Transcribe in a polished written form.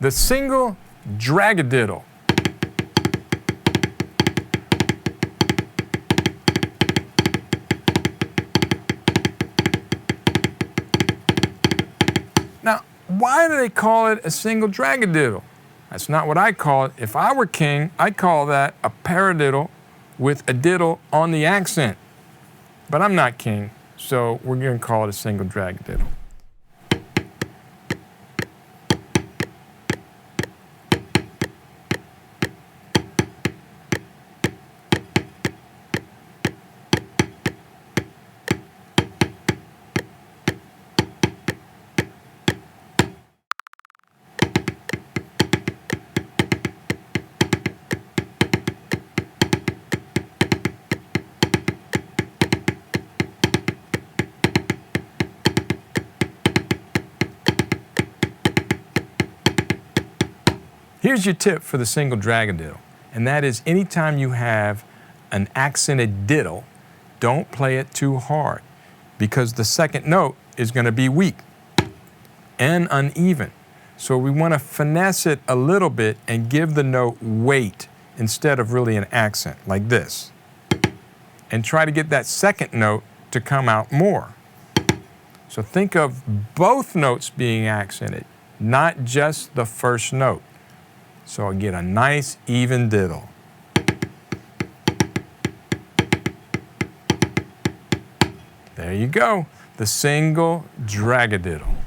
The single dragadiddle. Now, why do they call it a single dragadiddle? That's not what I call it. If I were king, I'd call that a paradiddle with a diddle on the accent. But I'm not king, so we're going to call it a single dragadiddle. Here's your tip for the single dragadiddle, and that is anytime you have an accented diddle, don't play it too hard because the second note is going to be weak and uneven. So we want to finesse it a little bit and give the note weight instead of really an accent like this. And try to get that second note to come out more. So think of both notes being accented, not just the first note. So I get a nice even diddle. There you go, the single dragadiddle.